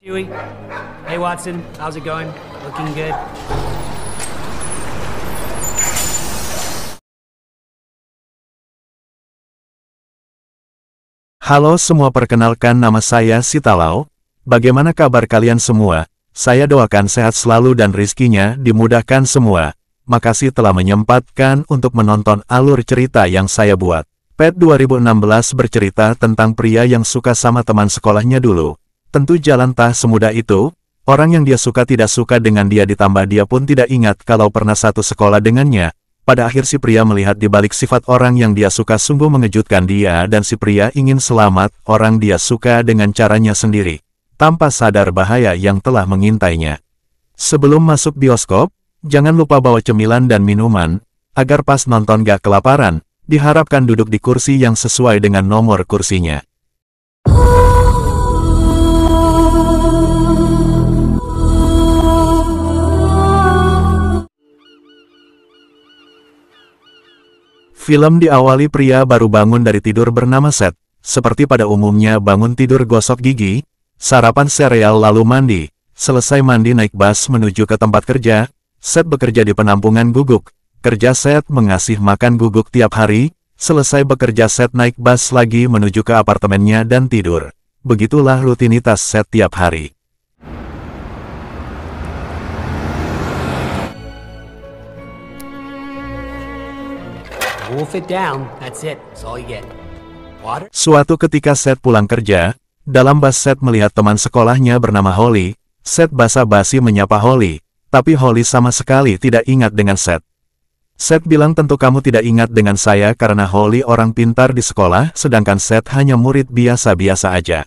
Huey. Hey Watson, how's it going? Looking good? Halo semua, perkenalkan nama saya Sitalau. Bagaimana kabar kalian semua? Saya doakan sehat selalu dan rizkinya dimudahkan semua. Makasih telah menyempatkan untuk menonton alur cerita yang saya buat. Pet 2016 bercerita tentang pria yang suka sama teman sekolahnya dulu. Tentu jalan tak semudah itu. Orang yang dia suka tidak suka dengan dia, ditambah dia pun tidak ingat kalau pernah satu sekolah dengannya. Pada akhir si pria melihat di balik sifat orang yang dia suka sungguh mengejutkan dia, dan si pria ingin selamat orang dia suka dengan caranya sendiri, tanpa sadar bahaya yang telah mengintainya. Sebelum masuk bioskop, jangan lupa bawa cemilan dan minuman, agar pas nonton gak kelaparan. Diharapkan duduk di kursi yang sesuai dengan nomor kursinya. Film diawali pria baru bangun dari tidur bernama Seth. Seperti pada umumnya bangun tidur, gosok gigi, sarapan sereal lalu mandi. Selesai mandi naik bus menuju ke tempat kerja. Seth bekerja di penampungan guguk. Kerja Seth mengasih makan guguk tiap hari. Selesai bekerja Seth naik bus lagi menuju ke apartemennya dan tidur. Begitulah rutinitas Seth tiap hari. Wolf it down. That's it. That's all you get. Water? Suatu ketika Seth pulang kerja, dalam bus Seth melihat teman sekolahnya bernama Holly. Seth basa-basi menyapa Holly, tapi Holly sama sekali tidak ingat dengan Seth. Seth bilang, tentu kamu tidak ingat dengan saya karena Holly orang pintar di sekolah, sedangkan Seth hanya murid biasa-biasa aja.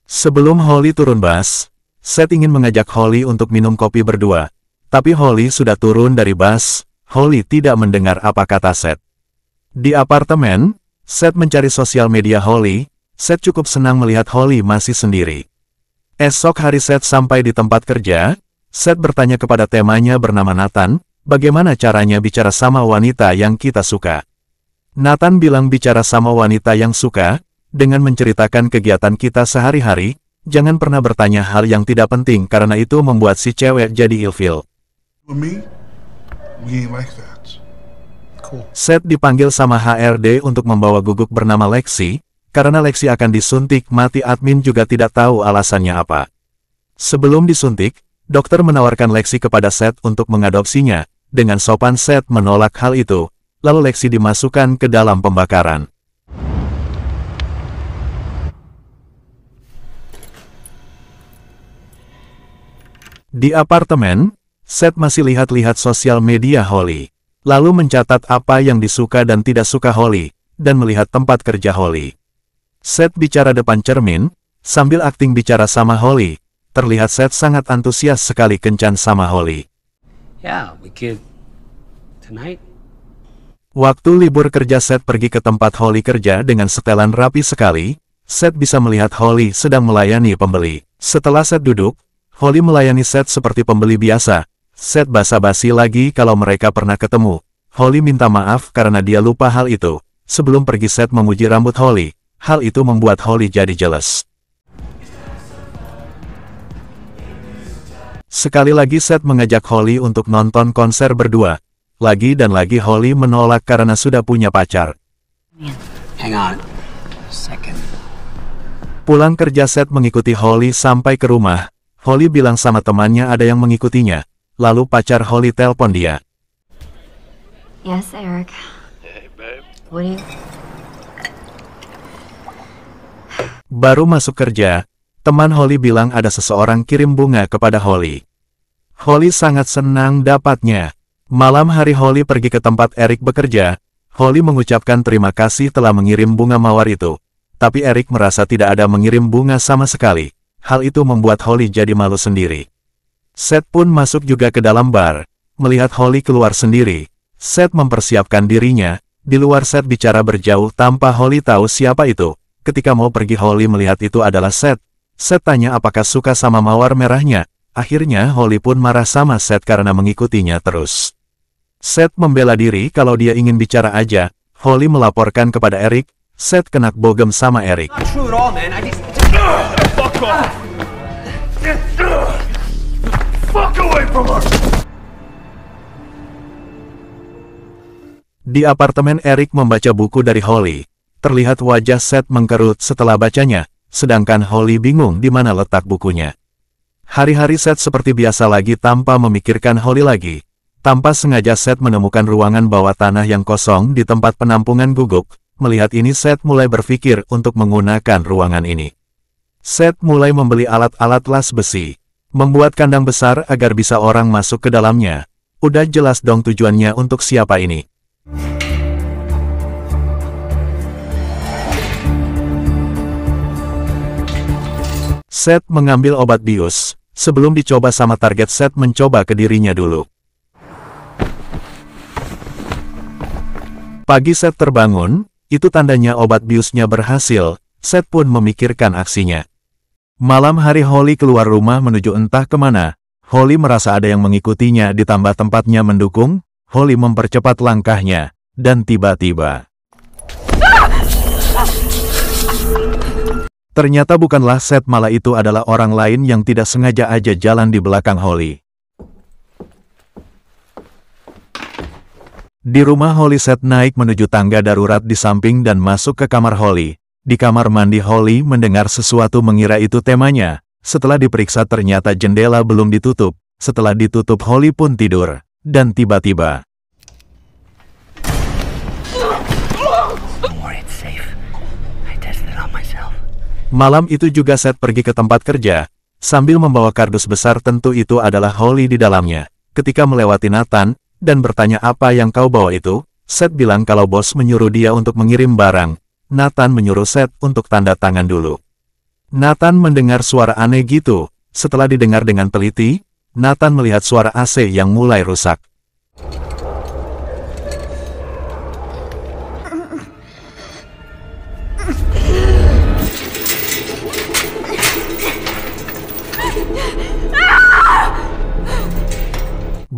Sebelum Holly turun bus, Seth ingin mengajak Holly untuk minum kopi berdua. Tapi Holly sudah turun dari bus. Holly tidak mendengar apa kata Seth. Di apartemen, Seth mencari sosial media Holly. Seth cukup senang melihat Holly masih sendiri. Esok hari Seth sampai di tempat kerja. Seth bertanya kepada temannya bernama Nathan, bagaimana caranya bicara sama wanita yang kita suka. Nathan bilang bicara sama wanita yang suka, dengan menceritakan kegiatan kita sehari-hari. Jangan pernah bertanya hal yang tidak penting karena itu membuat si cewek jadi ilfil. Seth dipanggil sama HRD untuk membawa guguk bernama Lexi, karena Lexi akan disuntik mati. Admin juga tidak tahu alasannya apa. Sebelum disuntik, dokter menawarkan Lexi kepada Seth untuk mengadopsinya. Dengan sopan Seth menolak hal itu, lalu Lexi dimasukkan ke dalam pembakaran. Di apartemen, Seth masih lihat-lihat sosial media Holly. Lalu mencatat apa yang disuka dan tidak suka Holly, dan melihat tempat kerja Holly. Seth bicara depan cermin, sambil akting bicara sama Holly. Terlihat Seth sangat antusias sekali kencan sama Holly. Yeah, we could tonight. Waktu libur kerja Seth pergi ke tempat Holly kerja dengan setelan rapi sekali. Seth bisa melihat Holly sedang melayani pembeli. Setelah Seth duduk, Holly melayani Seth seperti pembeli biasa. Seth basa-basi lagi kalau mereka pernah ketemu. Holly minta maaf karena dia lupa hal itu. Sebelum pergi Seth memuji rambut Holly. Hal itu membuat Holly jadi jealous. Sekali lagi Seth mengajak Holly untuk nonton konser berdua. Lagi dan lagi Holly menolak karena sudah punya pacar. Hang on. Second. Pulang kerja Seth mengikuti Holly sampai ke rumah. Holly bilang sama temannya ada yang mengikutinya. Lalu pacar Holly telpon dia. Yes, Eric. Hey, babe. What do you... Baru masuk kerja, teman Holly bilang ada seseorang kirim bunga kepada Holly. Holly sangat senang dapatnya. Malam hari Holly pergi ke tempat Eric bekerja. Holly mengucapkan terima kasih telah mengirim bunga mawar itu. Tapi Eric merasa tidak ada mengirim bunga sama sekali. Hal itu membuat Holly jadi malu sendiri. Seth pun masuk juga ke dalam bar. Melihat Holly keluar sendiri, Seth mempersiapkan dirinya. Di luar Seth bicara berjauh tanpa Holly tahu siapa itu. Ketika mau pergi Holly melihat itu adalah Seth. Seth tanya apakah suka sama mawar merahnya. Akhirnya Holly pun marah sama Seth karena mengikutinya terus. Seth membela diri kalau dia ingin bicara aja. Holly melaporkan kepada Eric. Seth kena bogem sama Eric. Not true at all, man. I just... Fuck off! Di apartemen Eric membaca buku dari Holly. Terlihat wajah Seth mengkerut setelah bacanya, sedangkan Holly bingung di mana letak bukunya. Hari-hari Seth seperti biasa lagi tanpa memikirkan Holly lagi. Tanpa sengaja Seth menemukan ruangan bawah tanah yang kosong di tempat penampungan guguk. Melihat ini Seth mulai berpikir untuk menggunakan ruangan ini. Seth mulai membeli alat-alat las besi. Membuat kandang besar agar bisa orang masuk ke dalamnya. Udah jelas dong tujuannya untuk siapa ini. Seth mengambil obat bius. Sebelum dicoba sama target Seth mencoba ke dirinya dulu. Pagi Seth terbangun, itu tandanya obat biusnya berhasil. Seth pun memikirkan aksinya. Malam hari Holly keluar rumah menuju entah kemana. Holly merasa ada yang mengikutinya ditambah tempatnya mendukung. Holly mempercepat langkahnya. Dan tiba-tiba ternyata bukanlah Seth, malah itu adalah orang lain yang tidak sengaja aja jalan di belakang Holly. Di rumah Holly, Seth naik menuju tangga darurat di samping dan masuk ke kamar Holly. Di kamar mandi Holly mendengar sesuatu, mengira itu temanya. Setelah diperiksa ternyata jendela belum ditutup. Setelah ditutup Holly pun tidur. Dan tiba-tiba malam itu juga Seth pergi ke tempat kerja, sambil membawa kardus besar, tentu itu adalah Holly di dalamnya. Ketika melewati Nathan, dan bertanya apa yang kau bawa itu, Seth bilang kalau bos menyuruh dia untuk mengirim barang. Nathan menyuruh Seth untuk tanda tangan dulu. Nathan mendengar suara aneh gitu. Setelah didengar dengan teliti, Nathan melihat suara AC yang mulai rusak.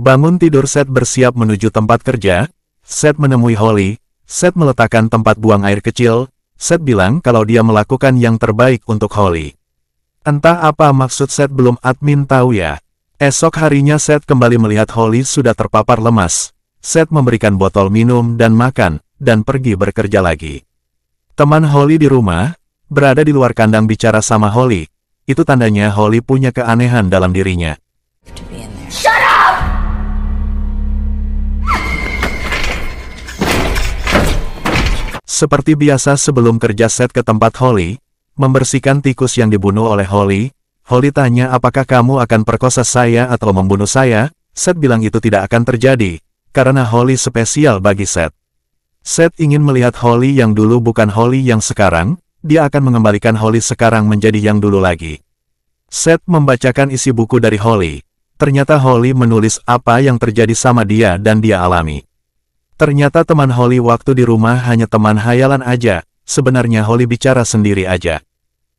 Bangun tidur Seth bersiap menuju tempat kerja. Seth menemui Holly. Seth meletakkan tempat buang air kecil. Seth bilang kalau dia melakukan yang terbaik untuk Holly. Entah apa maksud Seth, belum admin tahu ya. Esok harinya Seth kembali melihat Holly sudah terpapar lemas. Seth memberikan botol minum dan makan, dan pergi bekerja lagi. Teman Holly di rumah, berada di luar kandang bicara sama Holly. Itu tandanya Holly punya keanehan dalam dirinya. Seperti biasa sebelum kerja Seth ke tempat Holly, membersihkan tikus yang dibunuh oleh Holly. Holly tanya apakah kamu akan perkosa saya atau membunuh saya? Seth bilang itu tidak akan terjadi, karena Holly spesial bagi Seth. Seth ingin melihat Holly yang dulu, bukan Holly yang sekarang. Dia akan mengembalikan Holly sekarang menjadi yang dulu lagi. Seth membacakan isi buku dari Holly. Ternyata Holly menulis apa yang terjadi sama dia dan dia alami. Ternyata teman Holly waktu di rumah hanya teman hayalan aja, sebenarnya Holly bicara sendiri aja.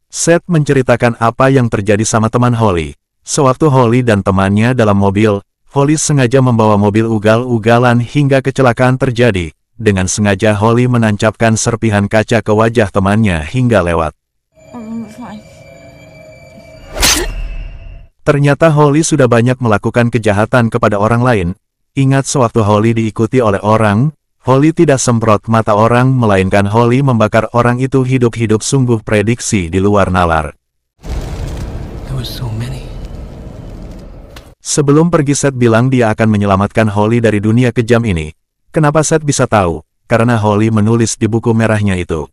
Seth menceritakan apa yang terjadi sama teman Holly. Sewaktu Holly dan temannya dalam mobil, Holly sengaja membawa mobil ugal-ugalan hingga kecelakaan terjadi. Dengan sengaja Holly menancapkan serpihan kaca ke wajah temannya hingga lewat. Ternyata Holly sudah banyak melakukan kejahatan kepada orang lain. Ingat sewaktu Holly diikuti oleh orang, Holly tidak semprot mata orang, melainkan Holly membakar orang itu hidup-hidup. Sungguh prediksi di luar nalar. Sebelum pergi Seth bilang dia akan menyelamatkan Holly dari dunia kejam ini. Kenapa Seth bisa tahu? Karena Holly menulis di buku merahnya itu.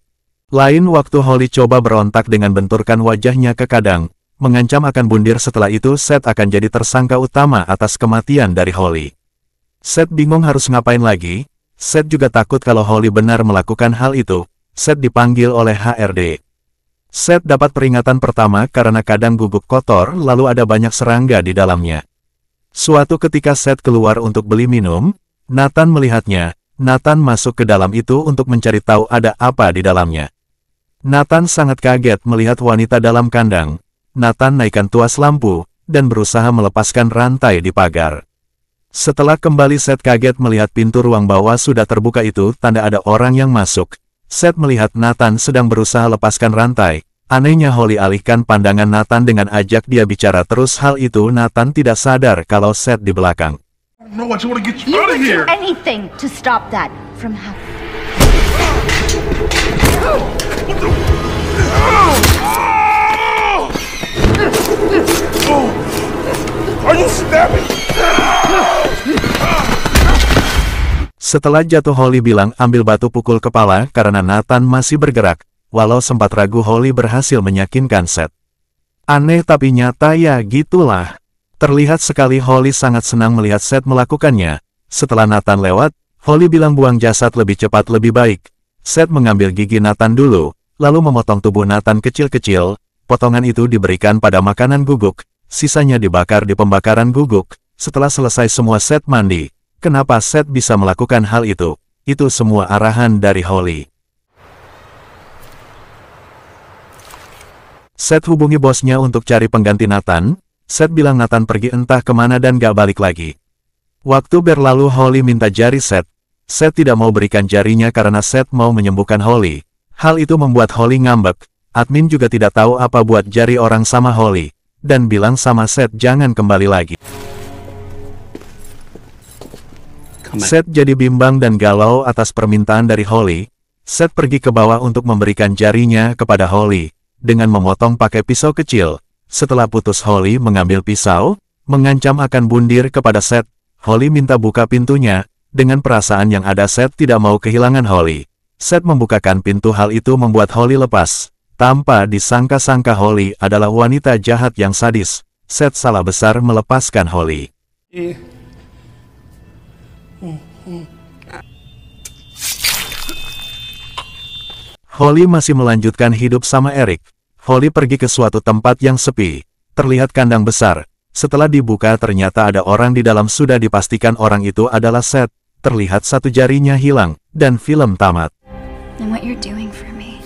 Lain waktu Holly coba berontak dengan benturkan wajahnya ke kandang, mengancam akan bundir. Setelah itu Seth akan jadi tersangka utama atas kematian dari Holly. Seth bingung harus ngapain lagi. Seth juga takut kalau Holly benar melakukan hal itu. Seth dipanggil oleh HRD. Seth dapat peringatan pertama karena kandang guguk kotor, lalu ada banyak serangga di dalamnya. Suatu ketika Seth keluar untuk beli minum, Nathan melihatnya. Nathan masuk ke dalam itu untuk mencari tahu ada apa di dalamnya. Nathan sangat kaget melihat wanita dalam kandang. Nathan naikkan tuas lampu, dan berusaha melepaskan rantai di pagar. Setelah kembali Seth kaget melihat pintu ruang bawah sudah terbuka, itu tanda ada orang yang masuk. Seth melihat Nathan sedang berusaha lepaskan rantai. Anehnya Holly alihkan pandangan Nathan dengan ajak dia bicara terus. Hal itu Nathan tidak sadar kalau Seth di belakang. No, I just want to get you You out of would do here. anything to stop that from happening. Are you stabbing? Setelah jatuh Holly bilang ambil batu pukul kepala karena Nathan masih bergerak, walau sempat ragu Holly berhasil meyakinkan Seth. Aneh tapi nyata ya gitulah. Terlihat sekali Holly sangat senang melihat Seth melakukannya. Setelah Nathan lewat, Holly bilang buang jasad lebih cepat lebih baik. Seth mengambil gigi Nathan dulu, lalu memotong tubuh Nathan kecil-kecil. Potongan itu diberikan pada makanan guguk, sisanya dibakar di pembakaran guguk. Setelah selesai semua Seth mandi. Kenapa Seth bisa melakukan hal itu? Itu semua arahan dari Holly. Seth hubungi bosnya untuk cari pengganti Nathan. Seth bilang Nathan pergi entah kemana dan gak balik lagi. Waktu berlalu Holly minta jari Seth. Seth tidak mau berikan jarinya karena Seth mau menyembuhkan Holly. Hal itu membuat Holly ngambek. Admin juga tidak tahu apa buat jari orang sama Holly. Dan bilang sama Seth jangan kembali lagi. Seth jadi bimbang dan galau atas permintaan dari Holly. Seth pergi ke bawah untuk memberikan jarinya kepada Holly, dengan memotong pakai pisau kecil. Setelah putus Holly mengambil pisau, mengancam akan bundir kepada Seth. Holly minta buka pintunya, dengan perasaan yang ada Seth tidak mau kehilangan Holly. Seth membukakan pintu, hal itu membuat Holly lepas. Tanpa disangka-sangka Holly adalah wanita jahat yang sadis. Seth salah besar melepaskan Holly. Holly masih melanjutkan hidup sama Eric. Holly pergi ke suatu tempat yang sepi. Terlihat kandang besar. Setelah dibuka ternyata ada orang di dalam, sudah dipastikan orang itu adalah Seth. Terlihat satu jarinya hilang, dan film tamat. And what you're doing for me.